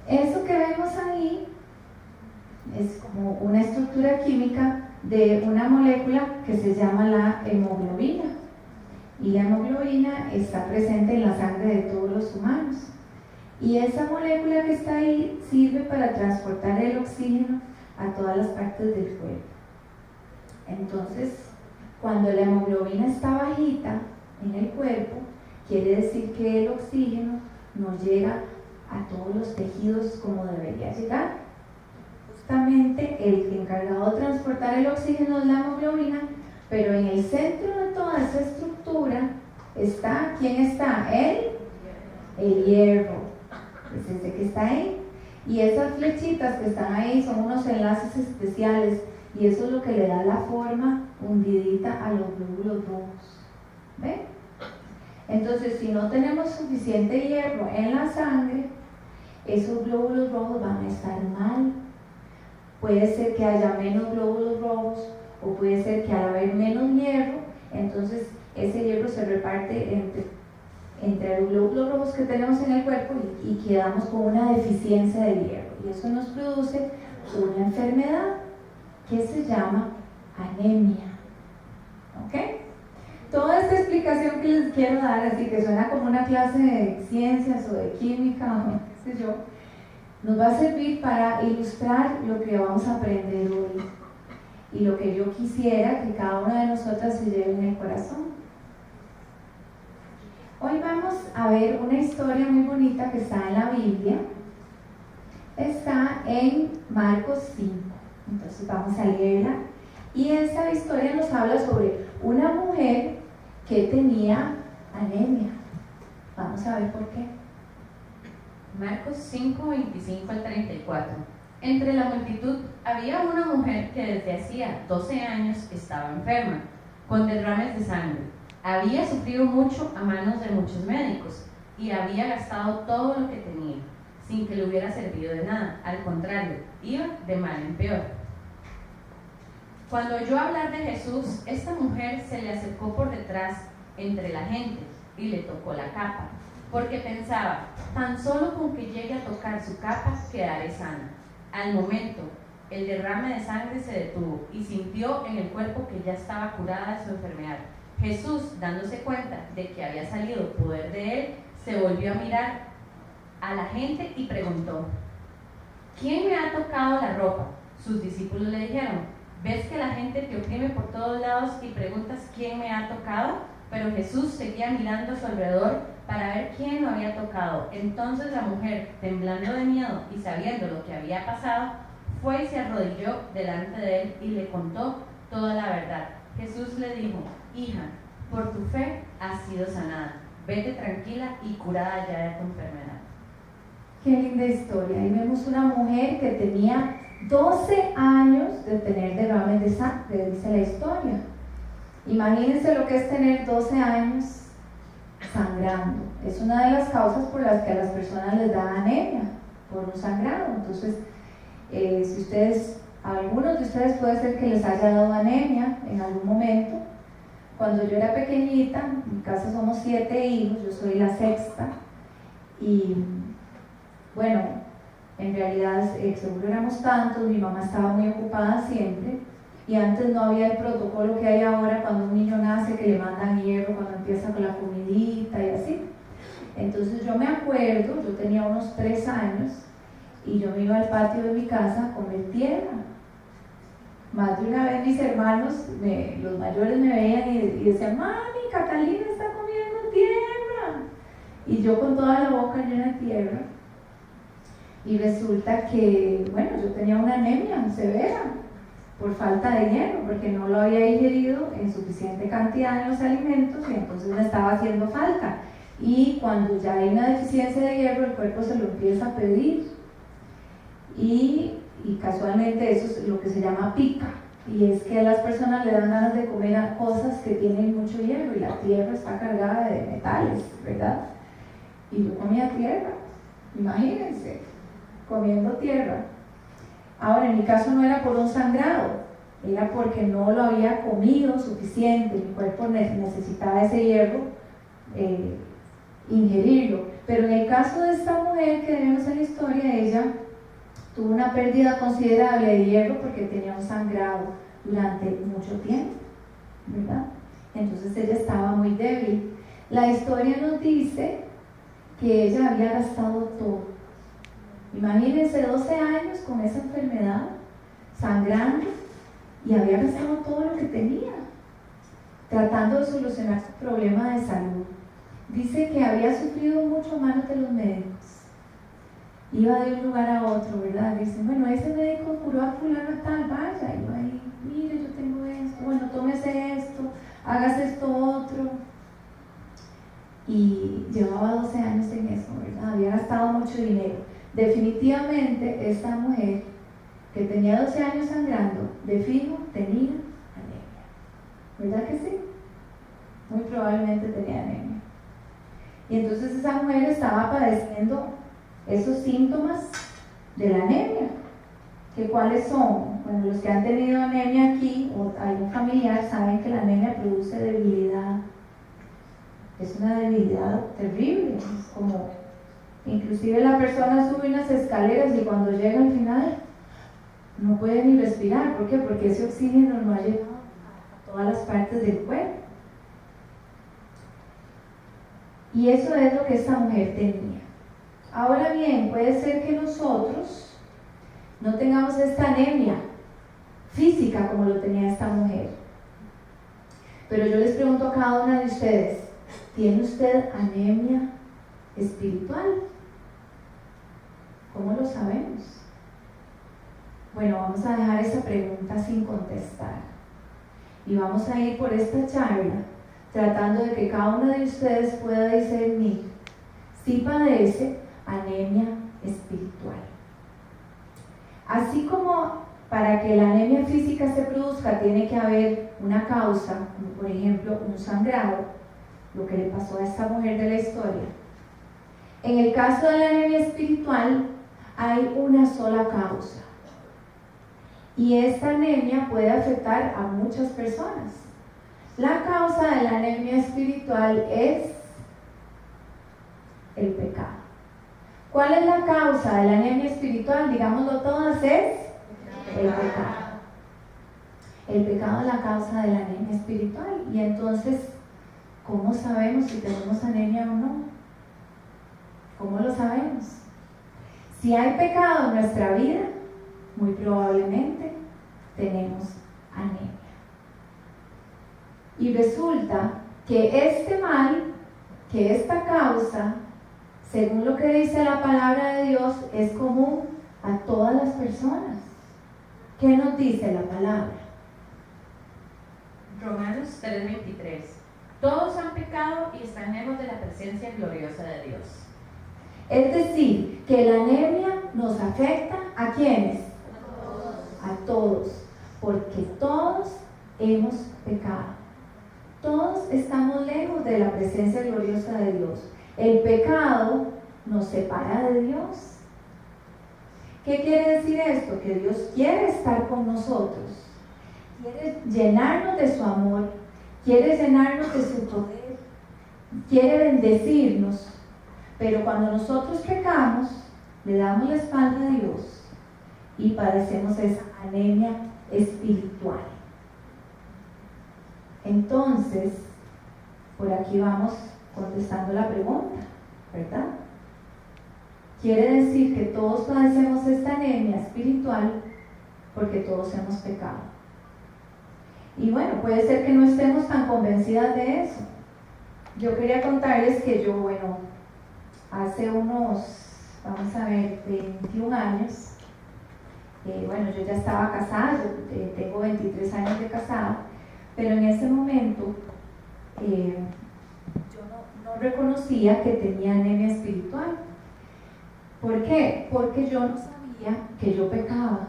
Eso que vemos ahí es como una estructura química de una molécula que se llama la hemoglobina. Y la hemoglobina está presente en la sangre de todos los humanos. Y esa molécula que está ahí sirve para transportar el oxígeno a todas las partes del cuerpo. Entonces, cuando la hemoglobina está bajita en el cuerpo, quiere decir que el oxígeno no llega a todos los tejidos como debería llegar. Justamente el encargado de transportar el oxígeno es la hemoglobina, pero en el centro de toda esa estructura está, ¿quién está? El hierro, es ese que está ahí. Y esas flechitas que están ahí son unos enlaces especiales, y eso es lo que le da la forma hundidita a los glóbulos rojos. ¿Ven? Entonces, si no tenemos suficiente hierro en la sangre, esos glóbulos rojos van a estar mal. Puede ser que haya menos glóbulos rojos, o puede ser que al haber menos hierro, entonces ese hierro se reparte entre los glóbulos rojos que tenemos en el cuerpo y quedamos con una deficiencia de hierro. Y eso nos produce una enfermedad que se llama anemia. ¿Ok? Toda esta explicación que les quiero dar, así que suena como una clase de ciencias o de química o qué sé yo, nos va a servir para ilustrar lo que vamos a aprender hoy y lo que yo quisiera que cada una de nosotras se lleve en el corazón. Hoy vamos a ver una historia muy bonita que está en la Biblia. Está en Marcos 5. Entonces vamos a leerla. Y esta historia nos habla sobre una mujer que tenía anemia. Vamos a ver por qué. Marcos 5, 25 al 34. Entre la multitud había una mujer que desde hacía 12 años estaba enferma, con derrames de sangre. Había sufrido mucho a manos de muchos médicos y había gastado todo lo que tenía, sin que le hubiera servido de nada. Al contrario, iba de mal en peor. Cuando oyó hablar de Jesús, esta mujer se le acercó por detrás entre la gente y le tocó la capa, porque pensaba, tan solo con que llegue a tocar su capa quedaré sana. Al momento, el derrame de sangre se detuvo y sintió en el cuerpo que ya estaba curada de su enfermedad. Jesús, dándose cuenta de que había salido poder de él, se volvió a mirar a la gente y preguntó, ¿quién me ha tocado la ropa? Sus discípulos le dijeron, ¿ves que la gente te oprime por todos lados y preguntas quién me ha tocado? Pero Jesús seguía mirando a su alrededor para ver quién lo había tocado. Entonces la mujer, temblando de miedo y sabiendo lo que había pasado, fue y se arrodilló delante de él y le contó toda la verdad. Jesús le dijo, hija, por tu fe has sido sanada. Vete tranquila y curada ya de tu enfermedad. Qué linda historia. Ahí vemos una mujer que tenía 12 años de tener derrames de sangre, dice la historia. Imagínense lo que es tener 12 años sangrando. Es una de las causas por las que a las personas les da anemia, por un sangrado. Entonces, si ustedes, a algunos de ustedes puede ser que les haya dado anemia en algún momento. Cuando yo era pequeñita, en mi casa somos 7 hijos, yo soy la sexta, y bueno, en realidad seguro éramos tantos, mi mamá estaba muy ocupada siempre, y antes no había el protocolo que hay ahora cuando un niño nace, que le mandan hierro cuando empieza con la comidita y así. Entonces yo me acuerdo, yo tenía unos 3 años, y yo me iba al patio de mi casa a comer tierra. Más de una vez mis hermanos, los mayores me veían y decían, mami, Catalina está comiendo tierra. Y yo con toda la boca llena de tierra. Y resulta que, bueno, yo tenía una anemia severa por falta de hierro, porque no lo había ingerido en suficiente cantidad en los alimentos y entonces me estaba haciendo falta. Y cuando ya hay una deficiencia de hierro, el cuerpo se lo empieza a pedir. Y casualmente eso es lo que se llama pica, y es que a las personas le dan ganas de comer a cosas que tienen mucho hierro, y la tierra está cargada de metales, ¿verdad? Y yo comía tierra, imagínense, comiendo tierra. Ahora, en mi caso no era por un sangrado, era porque no lo había comido suficiente, mi cuerpo necesitaba ese hierro ingerirlo. Pero en el caso de esta mujer que vemos en la historia, ella tuvo una pérdida considerable de hierro porque tenía un sangrado durante mucho tiempo, ¿verdad? Entonces ella estaba muy débil. La historia nos dice que ella había gastado todo. Imagínense 12 años con esa enfermedad, sangrando, y había gastado todo lo que tenía, tratando de solucionar su problema de salud. Dice que había sufrido mucho a manos de los médicos. Iba de un lugar a otro, ¿verdad? Dicen, bueno, ese médico curó a fulano tal, vaya, iba ahí, mire, yo tengo esto, bueno, tómese esto, hágase esto otro. Y llevaba 12 años en eso, ¿verdad? Había gastado mucho dinero. Definitivamente esta mujer que tenía 12 años sangrando, de fijo tenía anemia. ¿Verdad que sí? Muy probablemente tenía anemia. Y entonces esa mujer estaba padeciendo esos síntomas de la anemia. ¿Que cuáles son? Bueno, los que han tenido anemia aquí o algún familiar saben que la anemia produce debilidad. Es una debilidad terrible, es como, inclusive la persona sube unas escaleras y cuando llega al final no puede ni respirar. ¿Por qué? Porque ese oxígeno no ha llegado a todas las partes del cuerpo. Y eso es lo que esta mujer tenía. Ahora bien, puede ser que nosotros no tengamos esta anemia física como lo tenía esta mujer. Pero yo les pregunto a cada una de ustedes, ¿tiene usted anemia espiritual? ¿Cómo lo sabemos? Bueno, vamos a dejar esa pregunta sin contestar. Y vamos a ir por esta charla tratando de que cada uno de ustedes pueda discernir si padece anemia espiritual. Así como para que la anemia física se produzca tiene que haber una causa, como por ejemplo un sangrado, lo que le pasó a esta mujer de la historia. En el caso de la anemia espiritual hay una sola causa. Y esta anemia puede afectar a muchas personas. La causa de la anemia espiritual es el pecado. ¿Cuál es la causa de la anemia espiritual? Digámoslo todas, es el pecado. El pecado es la causa de la anemia espiritual. Y entonces, ¿cómo sabemos si tenemos anemia o no? ¿Cómo lo sabemos? Si hay pecado en nuestra vida, muy probablemente tenemos anemia. Y resulta que este mal, que esta causa, según lo que dice la palabra de Dios, es común a todas las personas. ¿Qué nos dice la palabra? Romanos 3:23. Todos han pecado y están lejos de la presencia gloriosa de Dios. Es decir, que la anemia nos afecta ¿a quiénes? A todos, porque todos hemos pecado. Todos estamos lejos de la presencia gloriosa de Dios. El pecado nos separa de Dios. ¿Qué quiere decir esto? Que Dios quiere estar con nosotros, quiere llenarnos de su amor, quiere llenarnos de su poder, quiere bendecirnos, pero cuando nosotros pecamos, le damos la espalda a Dios y padecemos esa anemia espiritual. Entonces, por aquí vamos contestando la pregunta, ¿verdad? Quiere decir que todos padecemos esta anemia espiritual porque todos hemos pecado. Y bueno, puede ser que no estemos tan convencidas de eso. Yo quería contarles que yo, hace unos, 21 años, yo ya estaba casada, yo tengo 23 años de casada, pero en ese momento yo no reconocía que tenía anemia espiritual. ¿Por qué? Porque yo no sabía que yo pecaba.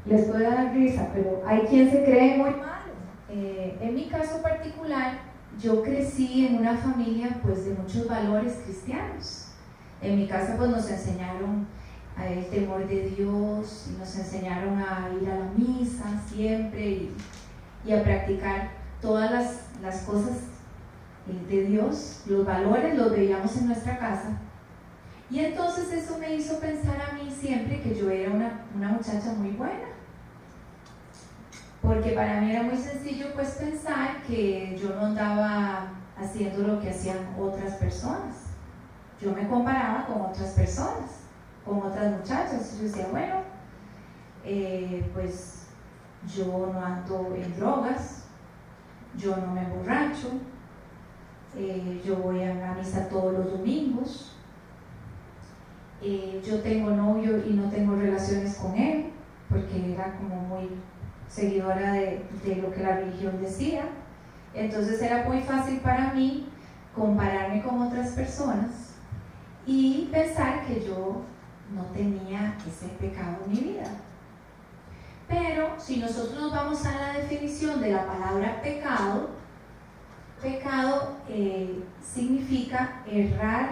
Les puede dar risa, pero hay quien se cree muy malo. En mi caso particular, yo crecí en una familia de muchos valores cristianos. En mi casa nos enseñaron el temor de Dios, y nos enseñaron a ir a la misa siempre y a practicar todas las cosas de Dios, los valores los veíamos en nuestra casa. Y entonces eso me hizo pensar a mí siempre que yo era una muchacha muy buena. Porque para mí era muy sencillo pues pensar que yo no andaba haciendo lo que hacían otras personas. Yo me comparaba con otras personas, con otras muchachas. Yo decía, bueno, pues yo no ando en drogas, yo no me emborracho, yo voy a misa todos los domingos, yo tengo novio y no tengo relaciones con él, porque era como muy seguidora de lo que la religión decía. Entonces era muy fácil para mí compararme con otras personas y pensar que yo no tenía ese pecado en mi vida. Pero si nosotros nos vamos a la definición de la palabra pecado, pecado significa errar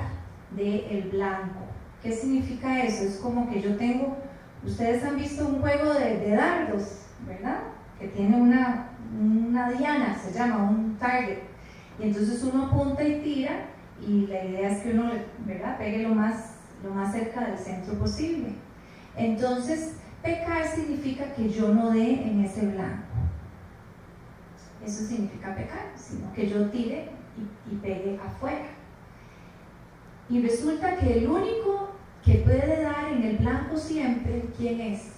del blanco. ¿Qué significa eso? Es como que yo tengo, ustedes han visto un juego de dardos, ¿verdad? Que tiene una diana, se llama un target, y entonces uno apunta y tira, y la idea es que uno, ¿verdad?, pegue lo más cerca del centro posible. Entonces pecar significa que yo no dé en ese blanco. Eso significa pecar, sino que yo tire y pegue afuera. Y resulta que el único que puede dar en el blanco siempre, ¿quién es?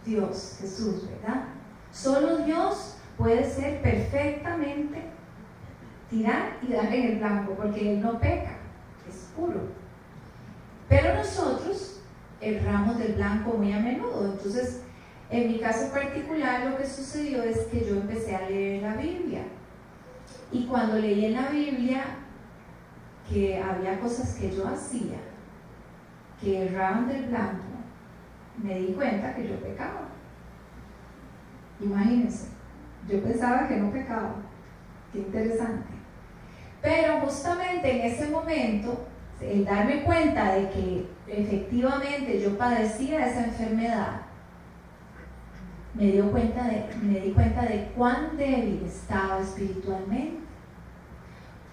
Dios, Jesús, ¿verdad? Solo Dios puede ser perfectamente tirar y dar en el blanco, porque Él no peca, es puro. Pero nosotros erramos del blanco muy a menudo. Entonces, en mi caso particular, lo que sucedió es que yo empecé a leer la Biblia. Y cuando leí en la Biblia que había cosas que yo hacía que erraban del blanco, me di cuenta que yo pecaba. Imagínense, yo pensaba que no pecaba. Qué interesante. Pero justamente en ese momento, el darme cuenta de que efectivamente yo padecía esa enfermedad, me di cuenta de cuán débil estaba espiritualmente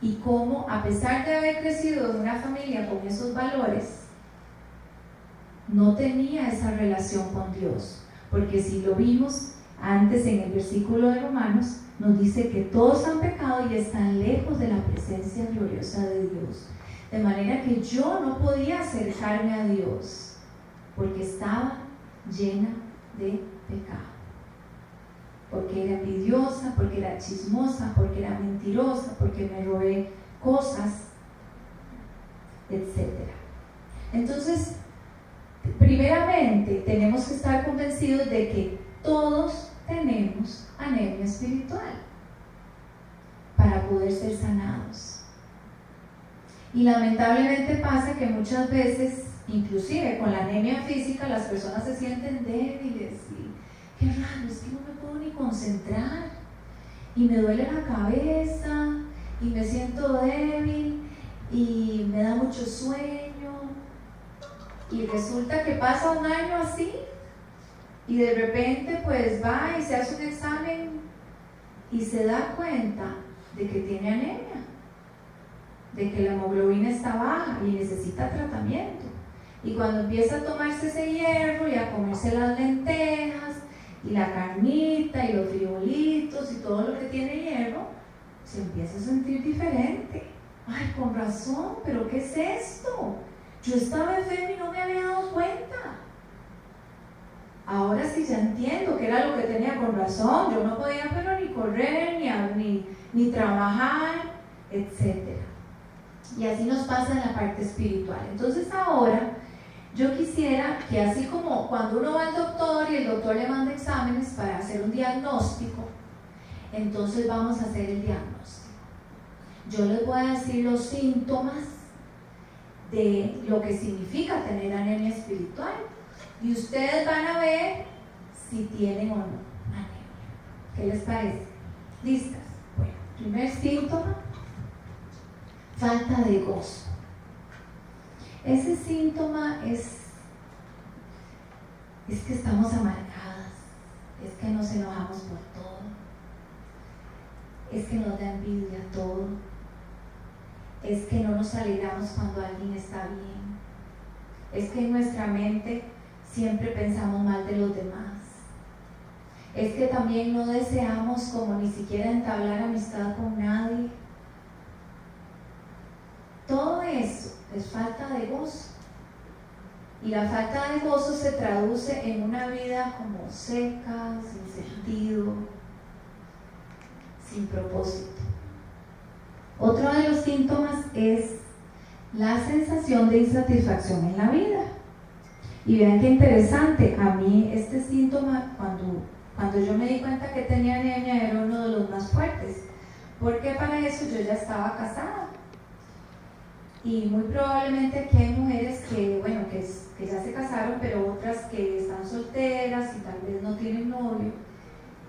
y cómo, a pesar de haber crecido en una familia con esos valores, no tenía esa relación con Dios. Porque si lo vimos antes en el versículo de Romanos, nos dice que todos han pecado y están lejos de la presencia gloriosa de Dios. De manera que yo no podía acercarme a Dios porque estaba llena de pecado. Porque era envidiosa, porque era chismosa, porque era mentirosa, porque me robé cosas, etc. Entonces, primeramente tenemos que estar convencidos de que todos tenemos anemia espiritual para poder ser sanados. Y lamentablemente pasa que muchas veces, inclusive con la anemia física, las personas se sienten débiles y qué raro, es que no me puedo ni concentrar y me duele la cabeza y me siento débil y me da mucho sueño. Y resulta que pasa un año así y de repente pues va y se hace un examen y se da cuenta de que tiene anemia, de que la hemoglobina está baja y necesita tratamiento. Y cuando empieza a tomarse ese hierro y a comerse las lentejas y la carnita y los frijolitos y todo lo que tiene hierro, se empieza a sentir diferente. Ay, con razón, pero ¿qué es esto? Yo estaba enferma y no me había dado cuenta. Ahora sí ya entiendo que era lo que tenía, con razón. Yo no podía pero ni correr, ni trabajar, etc. Y así nos pasa en la parte espiritual. Entonces ahora yo quisiera que, así como cuando uno va al doctor y el doctor le manda exámenes para hacer un diagnóstico, entonces vamos a hacer el diagnóstico. Yo les voy a decir los síntomas de lo que significa tener anemia espiritual y ustedes van a ver si tienen o no anemia. ¿Qué les parece? ¿Listas? Bueno, primer síntoma, falta de gozo. Ese síntoma es que estamos amargadas, es que nos enojamos por todo, es que nos da envidia todo, es que no nos alegramos cuando alguien está bien, es que en nuestra mente siempre pensamos mal de los demás, es que también no deseamos como ni siquiera entablar amistad con nadie. Todo eso es falta de gozo. Y la falta de gozo se traduce en una vida como seca, sin sentido, sin propósito. Otro de los síntomas es la sensación de insatisfacción en la vida. Y vean qué interesante, a mí este síntoma, cuando yo me di cuenta que tenía anemia, era uno de los más fuertes, porque para eso yo ya estaba casada. Y muy probablemente aquí hay mujeres que ya se casaron, pero otras que están solteras y tal vez no tienen novio,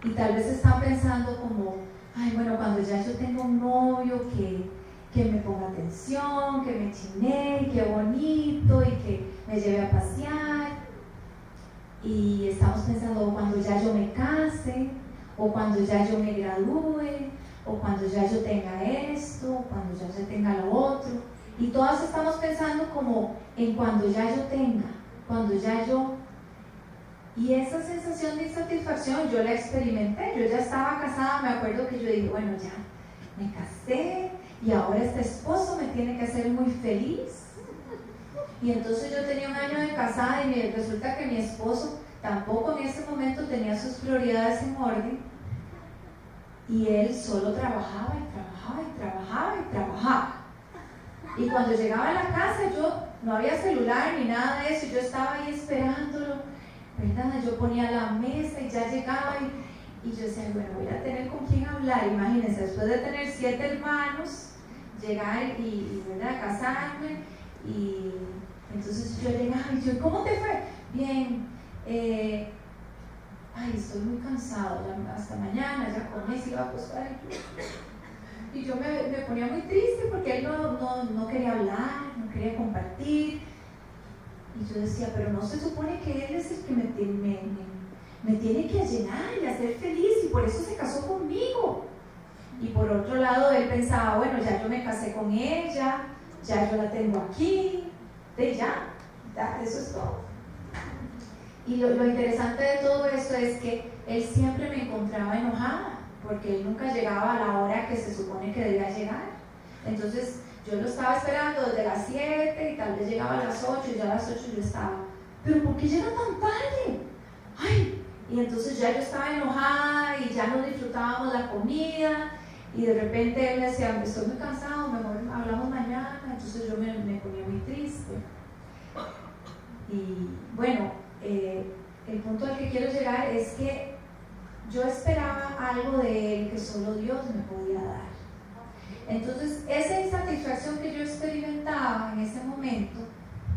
y tal vez están pensando como, ay, bueno, cuando ya yo tengo un novio que me ponga atención, que me chinee, qué bonito, y que me lleve a pasear. Y estamos pensando, cuando ya yo me case, o cuando ya yo me gradúe, o cuando ya yo tenga esto, o cuando ya yo tenga lo otro. Y todas estamos pensando como en cuando ya yo tenga, cuando ya yo... Y esa sensación de insatisfacción yo la experimenté. Yo ya estaba casada, me acuerdo que yo dije, bueno, ya me casé y ahora este esposo me tiene que hacer muy feliz. Y entonces yo tenía 1 año de casada y resulta que mi esposo tampoco en ese momento tenía sus prioridades en orden. Y él solo trabajaba y trabajaba y trabajaba y trabajaba. Y cuando llegaba a la casa, yo no había celular ni nada de eso, yo estaba ahí esperándolo, ¿verdad? Yo ponía la mesa y ya llegaba y yo decía, bueno, voy a tener con quién hablar. Imagínense, después de tener 7 hermanos, llegar y ¿verdad? Casarme, y entonces yo llegaba y yo, ¿cómo te fue? Bien, ay, estoy muy cansado, ya hasta mañana, ya comí, se iba a acostar. Y yo me ponía muy triste porque él no quería hablar, no quería compartir. Y yo decía, pero no se supone que él es el que me tiene que llenar y hacer feliz, y por eso se casó conmigo. Y por otro lado, él pensaba, bueno, ya yo me casé con ella, ya yo la tengo aquí, ya, eso es todo. Y lo interesante de todo esto es que él siempre me encontraba enojada, porque él nunca llegaba a la hora que se supone que debía llegar. Entonces yo lo estaba esperando desde las 7 y tal vez llegaba a las 8 y ya a las 8 yo estaba, ¿pero por qué llega tan tarde? Ay, y entonces ya yo estaba enojada y ya no disfrutábamos la comida, y de repente él me decía, estoy muy cansado, mejor hablamos mañana. Entonces yo me ponía muy triste. Y bueno, el punto al que quiero llegar es que yo esperaba algo de él que solo Dios me podía dar. Entonces, esa insatisfacción que yo experimentaba en ese momento,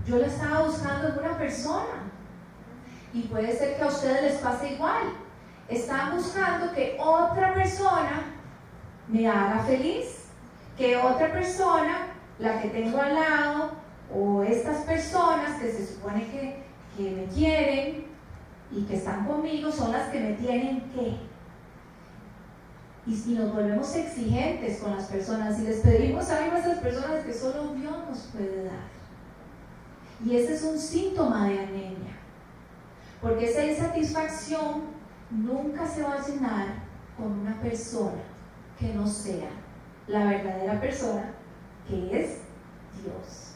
yo la estaba buscando en una persona. Y puede ser que a ustedes les pase igual. Están buscando que otra persona me haga feliz, que otra persona, la que tengo al lado, o estas personas que se supone que me quieren y que están conmigo, son las que me tienen que. Y si nos volvemos exigentes con las personas y les pedimos algo a esas personas que solo Dios nos puede dar. Y ese es un síntoma de anemia, porque esa insatisfacción nunca se va a llenar con una persona que no sea la verdadera persona, que es Dios,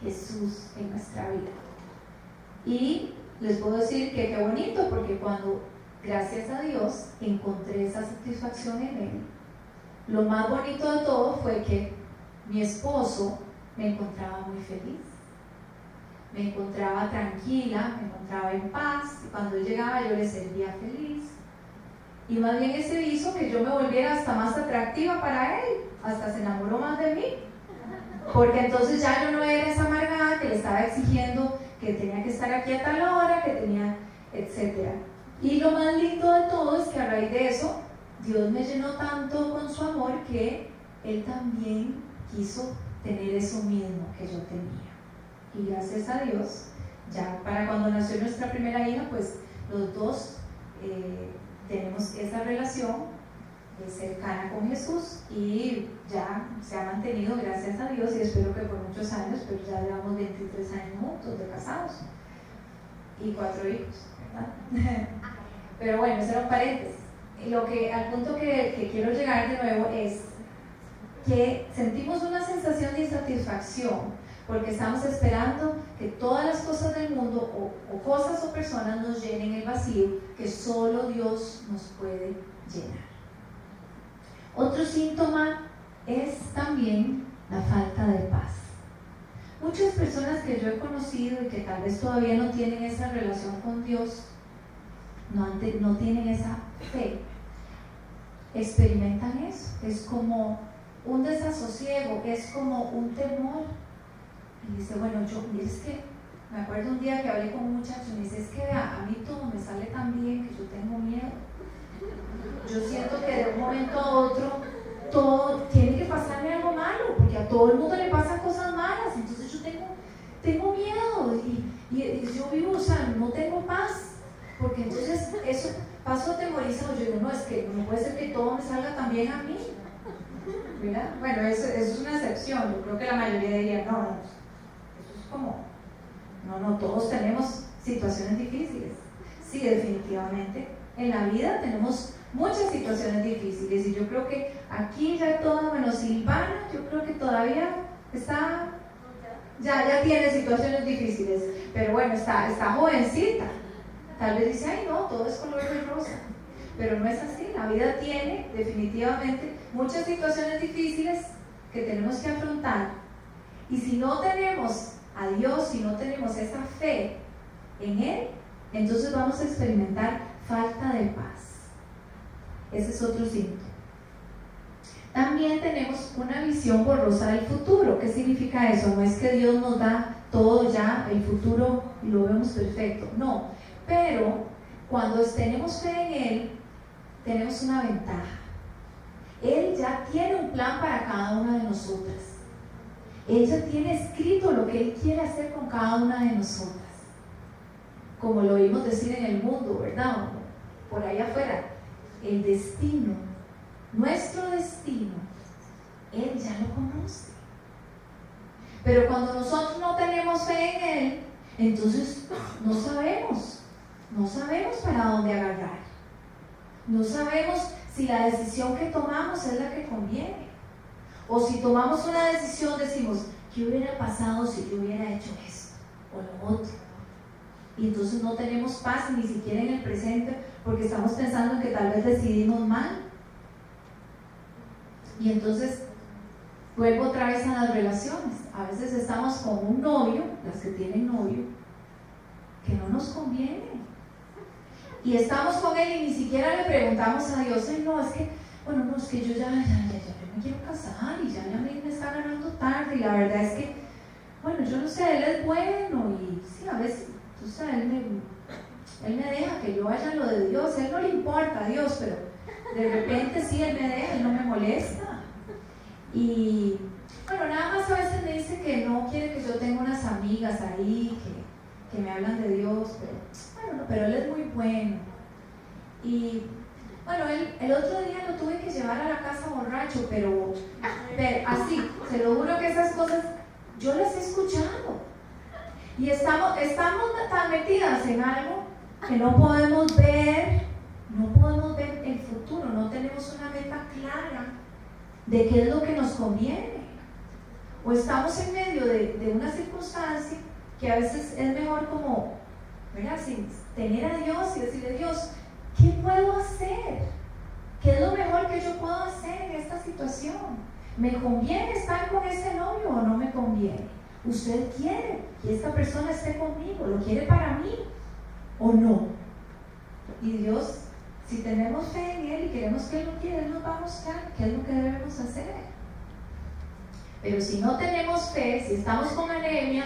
Jesús en nuestra vida. Y les puedo decir que qué bonito, porque cuando, gracias a Dios, encontré esa satisfacción en él, lo más bonito de todo fue que mi esposo me encontraba muy feliz, me encontraba tranquila, me encontraba en paz, y cuando él llegaba yo le servía feliz, y más bien eso hizo que yo me volviera hasta más atractiva para él, hasta se enamoró más de mí, porque entonces ya yo no era esa amargada que le estaba exigiendo que tenía que estar aquí a tal hora, que tenía, etcétera. Y lo más lindo de todo es que a raíz de eso, Dios me llenó tanto con su amor que Él también quiso tener eso mismo que yo tenía. Y gracias a Dios, ya para cuando nació nuestra primera hija, pues los dos tenemos esa relación cercana con Jesús y ya se ha mantenido, gracias a Dios, y espero que por muchos años, pero ya llevamos 23 años juntos de casados y 4 hijos, ¿verdad? Pero bueno, ese era un paréntesis. Al punto que quiero llegar de nuevo es que sentimos una sensación de insatisfacción porque estamos esperando que todas las cosas del mundo o cosas o personas nos llenen el vacío que solo Dios nos puede llenar. Otro síntoma es también la falta de paz. Muchas personas que yo he conocido y que tal vez todavía no tienen esa relación con Dios, no tienen esa fe, experimentan eso. Es como un desasosiego, es como un temor. Y dice, bueno, es que me acuerdo un día que hablé con un muchacho y me dice, es que a mí todo me sale tan bien que yo tengo miedo. Yo siento que de un momento a otro todo tiene que pasarme algo malo, porque a todo el mundo le pasan cosas malas, entonces yo tengo miedo y yo vivo, o sea, no tengo paz, porque entonces eso paso atemorizado. Yo digo, no, es que no puede ser que todo me salga tan bien a mí, ¿verdad? Bueno, eso es una excepción. Yo creo que la mayoría diría, no, eso es como, no, todos tenemos situaciones difíciles. Sí, definitivamente, en la vida tenemos muchas situaciones difíciles y yo creo que aquí ya toda, bueno, Silvana, yo creo que todavía está, ya tiene situaciones difíciles, pero bueno, está jovencita. Tal vez dice, ay no, todo es color de rosa, pero no es así. La vida tiene definitivamente muchas situaciones difíciles que tenemos que afrontar, y si no tenemos a Dios, si no tenemos esa fe en Él, entonces vamos a experimentar falta de paz. Ese es otro síntoma. También tenemos una visión borrosa del futuro. ¿Qué significa eso? No es que Dios nos da todo ya, el futuro y lo vemos perfecto, no, pero cuando tenemos fe en Él, tenemos una ventaja. Él ya tiene un plan para cada una de nosotras. Él ya tiene escrito lo que Él quiere hacer con cada una de nosotras. Como lo oímos decir en el mundo, ¿verdad? Por ahí afuera, el destino, nuestro destino, Él ya lo conoce. Pero cuando nosotros no tenemos fe en Él, entonces no sabemos para dónde agarrar. No sabemos si la decisión que tomamos es la que conviene. O si tomamos una decisión, decimos, ¿qué hubiera pasado si yo hubiera hecho esto o lo otro? Y entonces no tenemos paz ni siquiera en el presente porque estamos pensando en que tal vez decidimos mal. Y entonces vuelvo otra vez a las relaciones. A veces estamos con un novio, las que tienen novio, que no nos conviene. Y estamos con él y ni siquiera le preguntamos a Dios, no, es que, bueno, no, es que yo ya me quiero casar y ya me está ganando tarde. Y la verdad es que, bueno, yo no sé, él es bueno y sí, a veces, tú sabes, él me deja que yo vaya a lo de Dios. A él no le importa a Dios, pero de repente sí, él me deja, él no me molesta. Y bueno, nada más a veces me dice que no quiere que yo tenga unas amigas ahí que me hablan de Dios, pero él es muy bueno. Y bueno, el otro día lo tuve que llevar a la casa borracho, pero así, se lo juro que esas cosas yo las he escuchado. Y estamos tan metidas en algo que no podemos ver el futuro, no tenemos una meta clara de qué es lo que nos conviene. O estamos en medio de una circunstancia que a veces es mejor como, ¿verdad? Sin tener a Dios y decirle, Dios, ¿qué puedo hacer? ¿Qué es lo mejor que yo puedo hacer en esta situación? ¿Me conviene estar con ese novio o no me conviene? ¿Usted quiere que esta persona esté conmigo? ¿Lo quiere para mí o no? Y Dios, si tenemos fe en Él y queremos que Él lo quiera, Él nos va a mostrar qué es lo que debemos hacer. Pero si no tenemos fe, si estamos con anemia,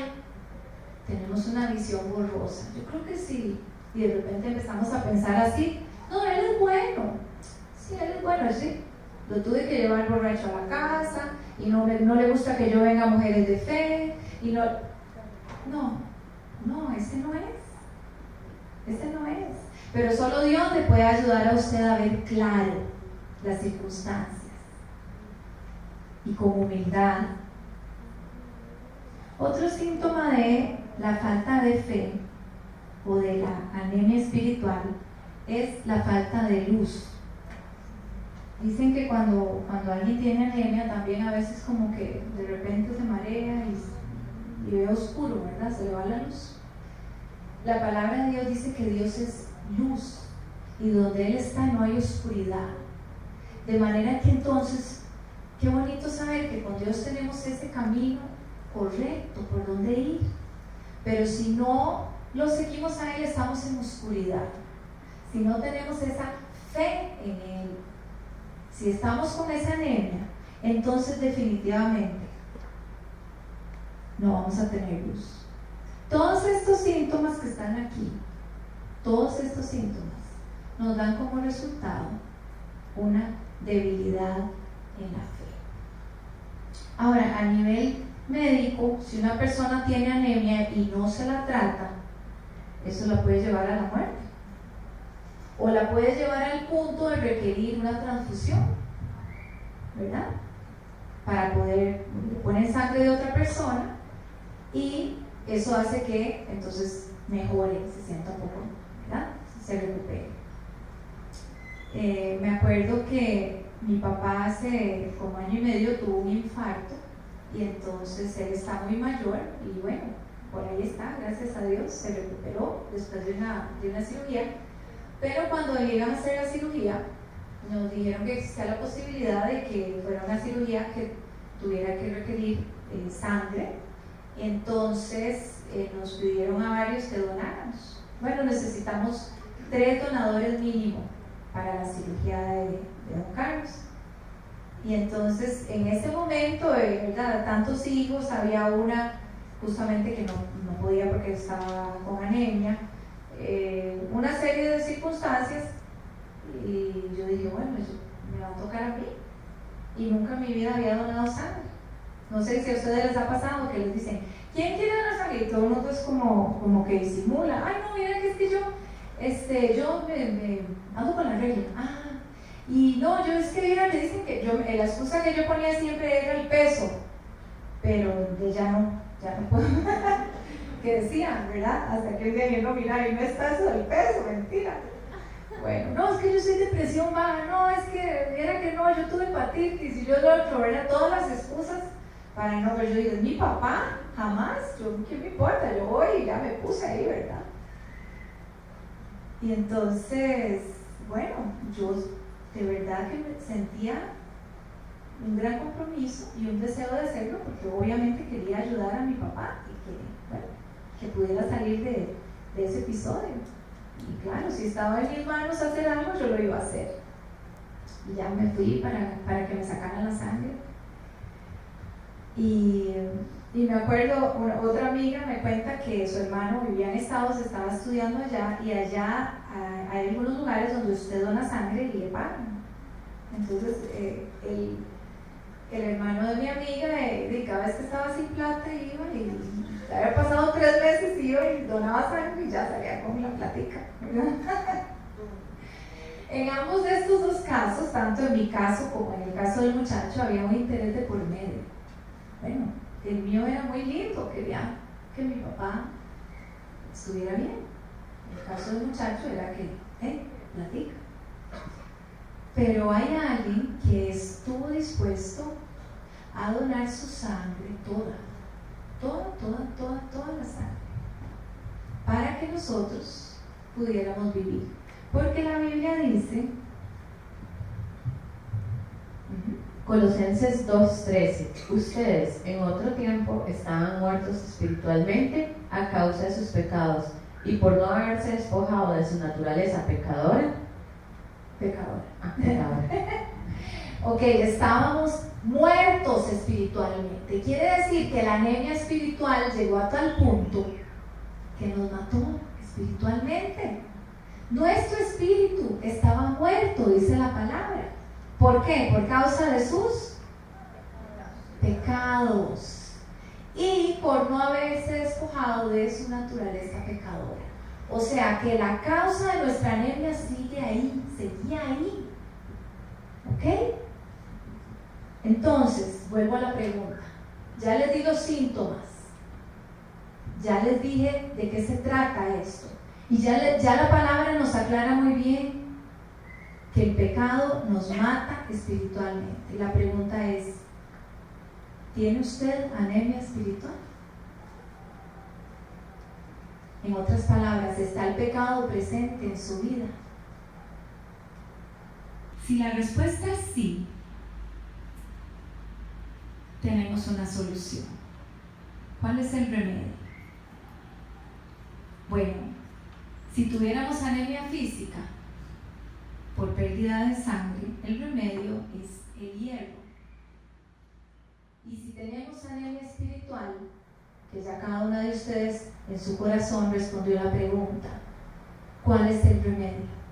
tenemos una visión borrosa. Yo creo que sí. Y de repente empezamos a pensar así, no, Él es bueno. Sí, Él es bueno, sí. Lo tuve que llevar borracho a la casa y no le gusta que yo venga a mujeres de fe y no, ese no es. Pero solo Dios le puede ayudar a usted a ver claro las circunstancias y con humildad. Otro síntoma de la falta de fe o de la anemia espiritual es la falta de luz. Dicen que cuando alguien tiene anemia también a veces como que de repente se marea y ve oscuro, ¿verdad? Se le va la luz. La palabra de Dios dice que Dios es luz y donde Él está no hay oscuridad. De manera que entonces, qué bonito saber que con Dios tenemos ese camino correcto por donde ir. Pero si no lo seguimos a Él, estamos en oscuridad. Si no tenemos esa fe en Él, si estamos con esa anemia, entonces definitivamente no vamos a tener luz. Todos estos síntomas que están aquí, todos estos síntomas nos dan como resultado una debilidad en la fe. Ahora, a nivel médico, si una persona tiene anemia y no se la trata, eso la puede llevar a la muerte. O la puede llevar al punto de requerir una transfusión, ¿verdad? Para poder poner sangre de otra persona y eso hace que entonces mejore, se sienta un poco, ¿verdad? Se recupere. Me acuerdo que mi papá hace como año y medio tuvo un infarto y entonces él está muy mayor y bueno, por ahí está, gracias a Dios, se recuperó después de una cirugía. Pero cuando le iban a hacer la cirugía, nos dijeron que existía la posibilidad de que fuera una cirugía que tuviera que requerir sangre. Entonces nos pidieron a varios que donáramos. Bueno, necesitamos 3 donadores mínimo para la cirugía de don Carlos. Y entonces en ese momento, ¿verdad? Tantos hijos, había una justamente que no podía porque estaba con anemia. Una serie de circunstancias y yo dije, bueno, eso me va a tocar a mí y nunca en mi vida había donado sangre. No sé si a ustedes les ha pasado que les dicen, ¿quién quiere donar sangre? Y todo el mundo es como que disimula, ay no, mira que es que yo me ando con la regla, y no, yo es que mira, me dicen que la excusa que yo ponía siempre era el peso, pero ya no puedo. Que decían, ¿verdad? Hasta que el día yo no, mira, y no está eso del peso, mentira. Bueno, no, es que yo soy de presión baja, no, es que, era que no, yo tuve hepatitis y yo lo otro, ¿verdad? Todas las excusas para no, pero yo digo, mi papá, jamás, ¿qué me importa? Yo voy y ya me puse ahí, ¿verdad? Y entonces, bueno, yo de verdad que me sentía un gran compromiso y un deseo de hacerlo porque obviamente quería ayudar a mi papá y que pudiera salir de ese episodio. Y claro, si estaba en mis manos hacer algo, yo lo iba a hacer. Y ya me fui para que me sacaran la sangre. Y me acuerdo, otra amiga me cuenta que su hermano vivía en Estados, estaba estudiando allá, y allá hay algunos lugares donde usted dona sangre y le pagan. Entonces, el hermano de mi amiga, cada vez que estaba sin plata, iba y había pasado 3 meses, iba y donaba sangre y ya salía con la platica, ¿verdad? En ambos de estos 2 casos, tanto en mi caso como en el caso del muchacho, había un interés de por medio. Bueno, el mío era muy lindo, quería que mi papá estuviera bien. El caso del muchacho era que, platica. Pero hay alguien que estuvo dispuesto a donar su sangre toda la sangre, para que nosotros pudiéramos vivir. Porque la Biblia dice, Colosenses 2:13, ustedes en otro tiempo estaban muertos espiritualmente a causa de sus pecados y por no haberse despojado de su naturaleza pecadora. Ok, estábamos muertos espiritualmente. Quiere decir que la anemia espiritual llegó a tal punto que nos mató espiritualmente. Nuestro espíritu estaba muerto, dice la palabra. ¿Por qué? Por causa de sus pecados y por no haberse despojado de su naturaleza pecadora. O sea que la causa de nuestra anemia seguía ahí. ¿Ok? ¿Ok? Entonces, vuelvo a la pregunta. Ya les di los síntomas. Ya les dije de qué se trata esto. Y ya la palabra nos aclara muy bien que el pecado nos mata espiritualmente. Y la pregunta es, ¿tiene usted anemia espiritual? En otras palabras, ¿está el pecado presente en su vida? Si la respuesta es sí, tenemos una solución. ¿Cuál es el remedio? Bueno, si tuviéramos anemia física por pérdida de sangre, el remedio es el hierro. Y si tenemos anemia espiritual, que ya cada una de ustedes en su corazón respondió la pregunta, ¿cuál es el remedio?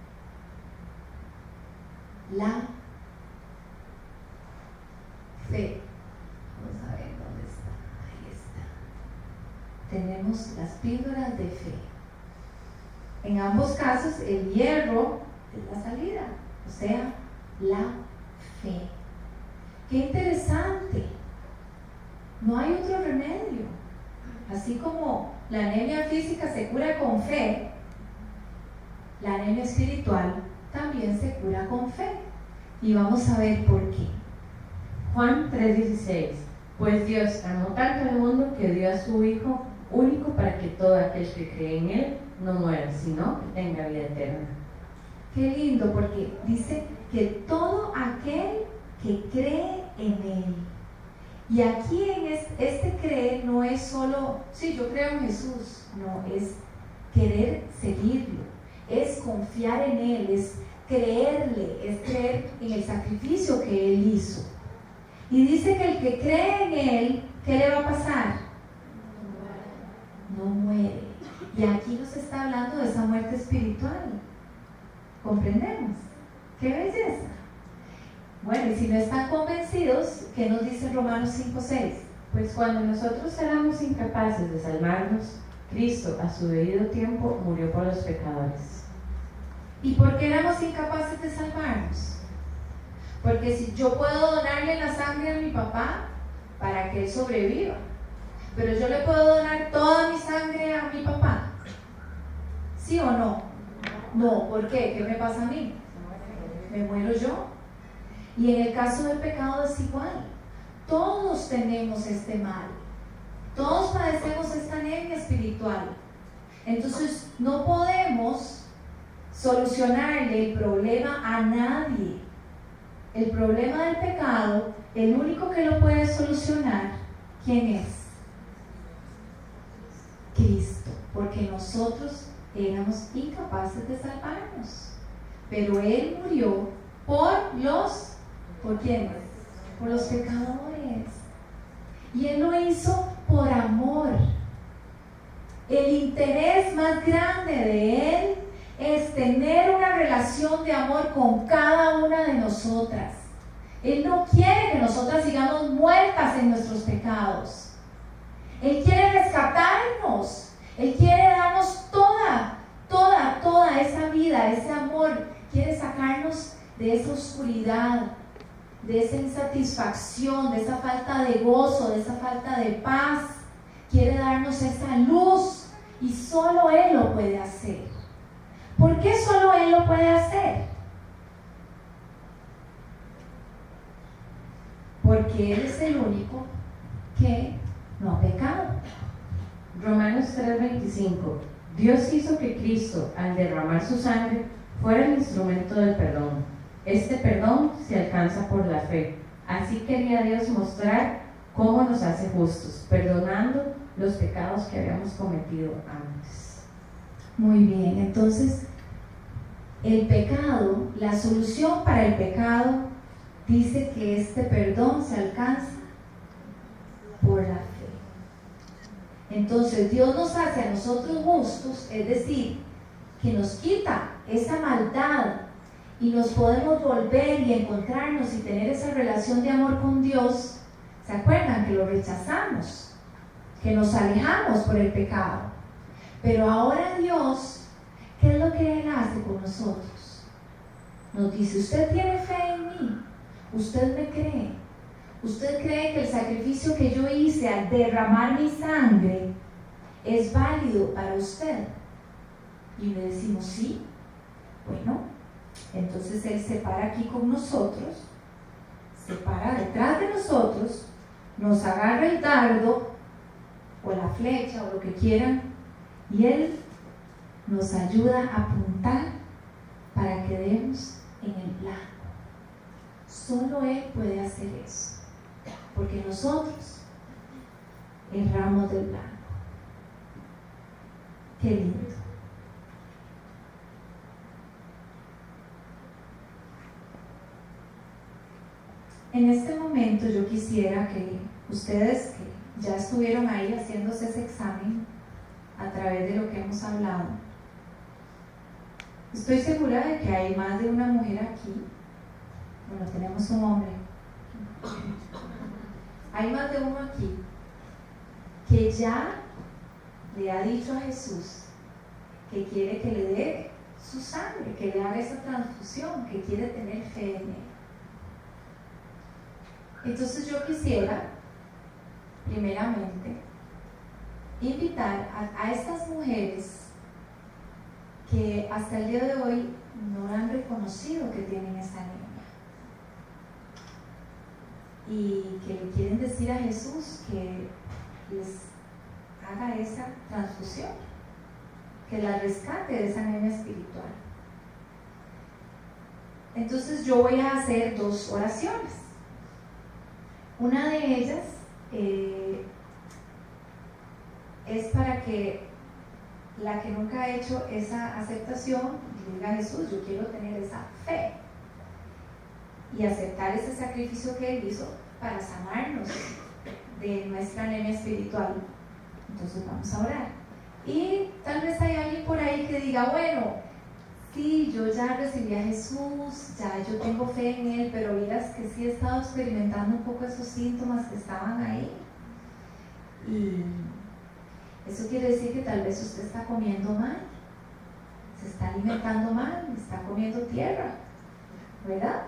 La fe. Vamos a ver dónde está. Ahí está. Tenemos las píldoras de fe. En ambos casos, el hierro es la salida, o sea, la fe. ¡Qué interesante! No hay otro remedio. Así como la anemia física se cura con fe, la anemia espiritual también se cura con fe. Y vamos a ver por qué. Juan 3:16. Pues Dios amó tanto al mundo que dio a su Hijo único para que todo aquel que cree en Él no muera, sino que tenga vida eterna. Qué lindo, porque dice que todo aquel que cree en Él. Y aquí en este creer no es solo, sí, yo creo en Jesús, no, es querer seguirlo, es confiar en Él, es creerle, es creer en el sacrificio que Él hizo. Y dice que el que cree en Él, ¿qué le va a pasar? No muere. Y aquí nos está hablando de esa muerte espiritual. ¿Comprendemos? ¡Qué belleza! Bueno, y si no están convencidos, ¿qué nos dice Romanos 5:6? Pues cuando nosotros éramos incapaces de salvarnos, Cristo a su debido tiempo murió por los pecadores. ¿Y por qué éramos incapaces de salvarnos? Porque si yo puedo donarle la sangre a mi papá para que él sobreviva, pero yo le puedo donar toda mi sangre a mi papá, ¿sí o no? No, ¿por qué? ¿Qué me pasa a mí? Me muero yo. Y en el caso del pecado es igual. Todos tenemos este mal. Todos padecemos esta anemia espiritual. Entonces no podemos solucionarle el problema a nadie. El problema del pecado, el único que lo puede solucionar, ¿quién es? Cristo. Porque nosotros éramos incapaces de salvarnos. Pero Él murió ¿por quién? Por los pecadores. Y Él lo hizo por amor. El interés más grande de Él es tener una relación de amor con cada una de nosotras. Él no quiere que nosotras sigamos muertas en nuestros pecados. Él quiere rescatarnos. Él quiere darnos toda esa vida, ese amor. Quiere sacarnos de esa oscuridad, de esa insatisfacción, de esa falta de gozo, de esa falta de paz. Quiere darnos esa luz y solo Él lo puede hacer. ¿Por qué solo Él lo puede hacer? Porque Él es el único que no ha pecado. Romanos 3:25. Dios hizo que Cristo, al derramar su sangre, fuera el instrumento del perdón. Este perdón se alcanza por la fe. Así quería Dios mostrar cómo nos hace justos, perdonando los pecados que habíamos cometido antes. Muy bien, entonces el pecado, la solución para el pecado dice que este perdón se alcanza por la fe. Entonces Dios nos hace a nosotros justos, es decir, que nos quita esa maldad y nos podemos volver y encontrarnos y tener esa relación de amor con Dios. ¿Se acuerdan que lo rechazamos? Que nos alejamos por el pecado. Pero ahora Dios, ¿qué es lo que Él hace con nosotros? Nos dice, usted tiene fe en mí, ¿usted me cree? ¿Usted cree que el sacrificio que yo hice al derramar mi sangre es válido para usted? Y le decimos sí. Bueno, entonces Él se para aquí con nosotros, se para detrás de nosotros, nos agarra el dardo o la flecha o lo que quieran, y Él nos ayuda a apuntar para que demos en el blanco. Solo Él puede hacer eso, porque nosotros erramos del blanco. Qué lindo. En este momento yo quisiera que ustedes que ya estuvieron ahí haciéndose ese examen a través de lo que hemos hablado, estoy segura de que hay más de una mujer aquí. Bueno, tenemos un hombre. Hay más de uno aquí que ya le ha dicho a Jesús que quiere que le dé su sangre, que le haga esa transfusión, que quiere tener fe en Él. Entonces yo quisiera, primeramente, invitar a estas mujeres que hasta el día de hoy no han reconocido que tienen esa anemia y que le quieren decir a Jesús que les haga esa transfusión, que la rescate de esa anemia espiritual. Entonces yo voy a hacer 2 oraciones. Una de ellas es para que la que nunca ha hecho esa aceptación le diga a Jesús: yo quiero tener esa fe y aceptar ese sacrificio que Él hizo para sanarnos de nuestra anemia espiritual. Entonces vamos a orar. Y tal vez hay alguien por ahí que diga: bueno, sí, yo ya recibí a Jesús, ya yo tengo fe en Él, pero miras que sí he estado experimentando un poco esos síntomas que estaban ahí. Y eso quiere decir que tal vez usted está comiendo mal, se está alimentando mal, está comiendo tierra, ¿verdad?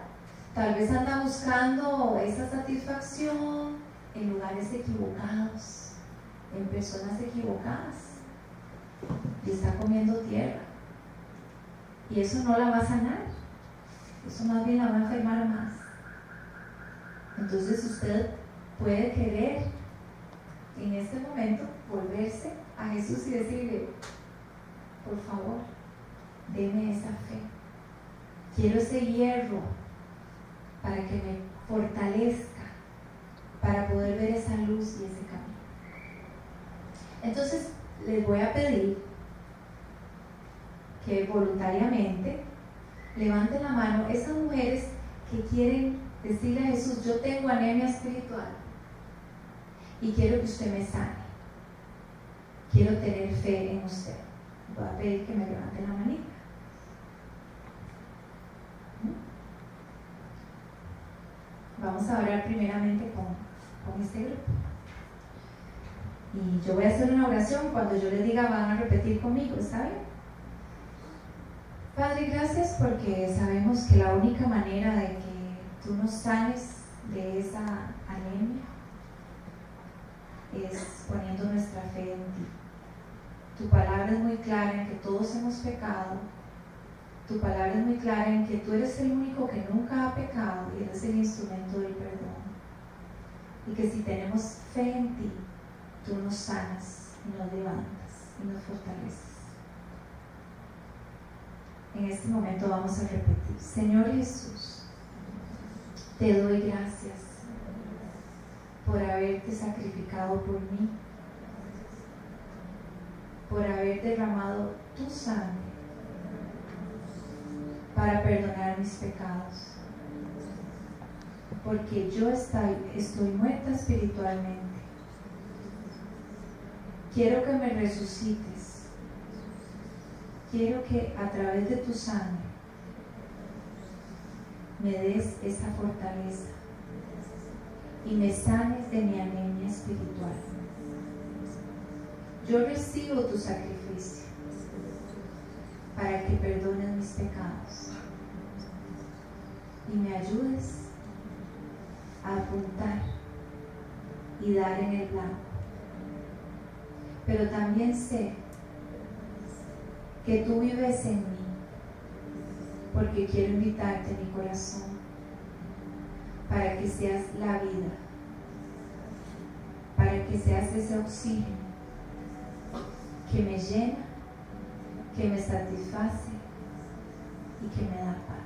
Tal vez anda buscando esa satisfacción en lugares equivocados, en personas equivocadas, y está comiendo tierra. Y eso no la va a sanar, eso más bien la va a enfermar más. Entonces usted puede querer en este momento volverse a Jesús y decirle: por favor, deme esa fe, quiero ese hierro para que me fortalezca, para poder ver esa luz y ese camino. Entonces les voy a pedir que voluntariamente levanten la mano esas mujeres que quieren decirle a Jesús: yo tengo anemia espiritual y quiero que usted me sane, quiero tener fe en usted. Voy a pedir que me levanten la manita. Vamos a orar primeramente con este grupo. Y yo voy a hacer una oración. Cuando yo les diga van a repetir conmigo, ¿está bien? Padre, gracias porque sabemos que la única manera de que tú nos sanes de esa anemia es poniendo nuestra fe en ti. Tu palabra es muy clara en que todos hemos pecado. Tu palabra es muy clara en que tú eres el único que nunca ha pecado y eres el instrumento del perdón. Y que si tenemos fe en ti, tú nos sanas y nos levantas y nos fortaleces. En este momento vamos a repetir: Señor Jesús, te doy gracias por haberte sacrificado por mí, por haber derramado tu sangre para perdonar mis pecados, porque yo estoy muerta espiritualmente. Quiero que me resucites, quiero que a través de tu sangre me des esa fortaleza y me sanes de mi anemia espiritual. Yo recibo tu sacrificio para que perdones mis pecados y me ayudes a apuntar y dar en el blanco. Pero también sé que tú vives en mí, porque quiero invitarte a mi corazón para que seas la vida, para que seas ese oxígeno que me llena, que me satisface y que me da paz.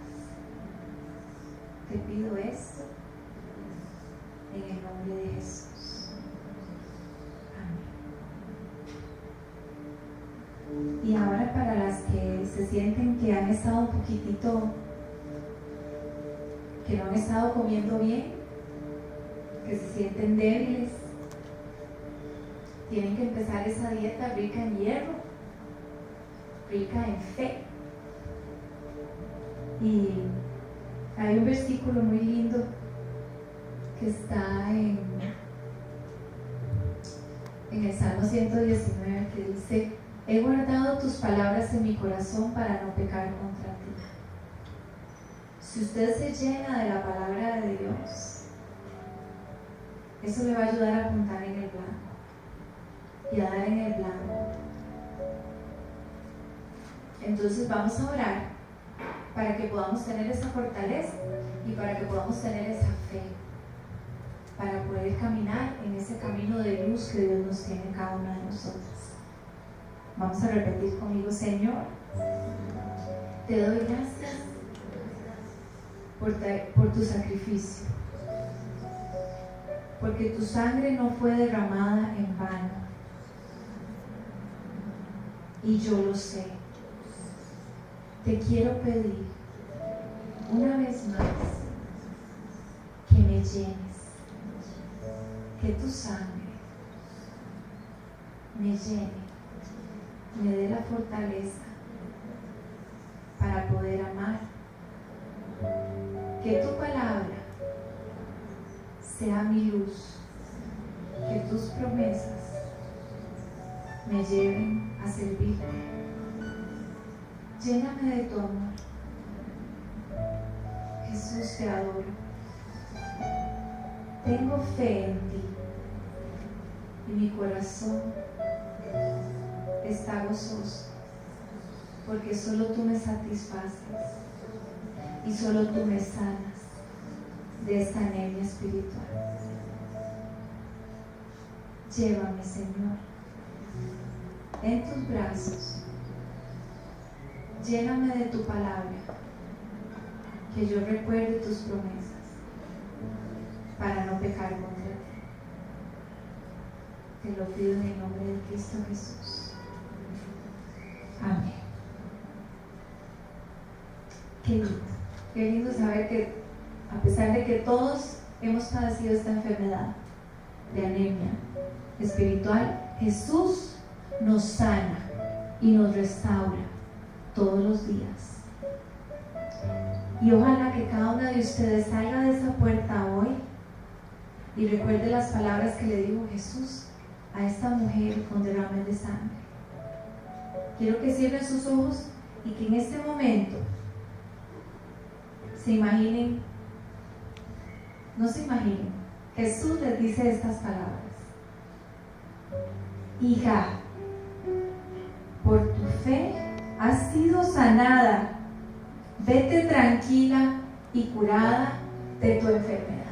Te pido esto en el nombre de Jesús. Amén. Y ahora, para las que se sienten que han estado un poquitito, que no han estado comiendo bien, que se sienten débiles, tienen que empezar esa dieta rica en hierro, rica en fe. Y hay un versículo muy lindo que está en el Salmo 119 que dice: he guardado tus palabras en mi corazón para no pecar contra ti. Si usted se llena de la palabra de Dios, eso le va a ayudar a apuntar en el blanco y a dar en el blanco. Entonces vamos a orar para que podamos tener esa fortaleza y para que podamos tener esa fe, para poder caminar en ese camino de luz que Dios nos tiene cada una de nosotras. Vamos a repetir conmigo: Señor, te doy gracias por tu sacrificio, porque tu sangre no fue derramada en vano. Y yo lo sé. Te quiero pedir una vez más que me llenes, que tu sangre me llene, me dé la fortaleza para poder amar, que tu palabra sea mi luz, que tus promesas me lleven a servirte. Lléname de tu amor. Jesús, te adoro. Tengo fe en ti y mi corazón está gozoso, porque solo tú me satisfaces y solo tú me sanas de esta anemia espiritual. Llévame, Señor, en tus brazos. Lléname de tu palabra, que yo recuerde tus promesas para no pecar contra ti. Te lo pido en el nombre de Cristo Jesús. Amén. Qué lindo saber que a pesar de que todos hemos padecido esta enfermedad de anemia espiritual, Jesús nos sana y nos restaura todos los días. Y ojalá que cada una de ustedes salga de esa puerta hoy y recuerde las palabras que le dijo Jesús a esta mujer con derrame de sangre. Quiero que cierren sus ojos y que en este momento se imaginen, no se imaginen, Jesús les dice estas palabras: hija, por tu fe has sido sanada, vete tranquila y curada de tu enfermedad.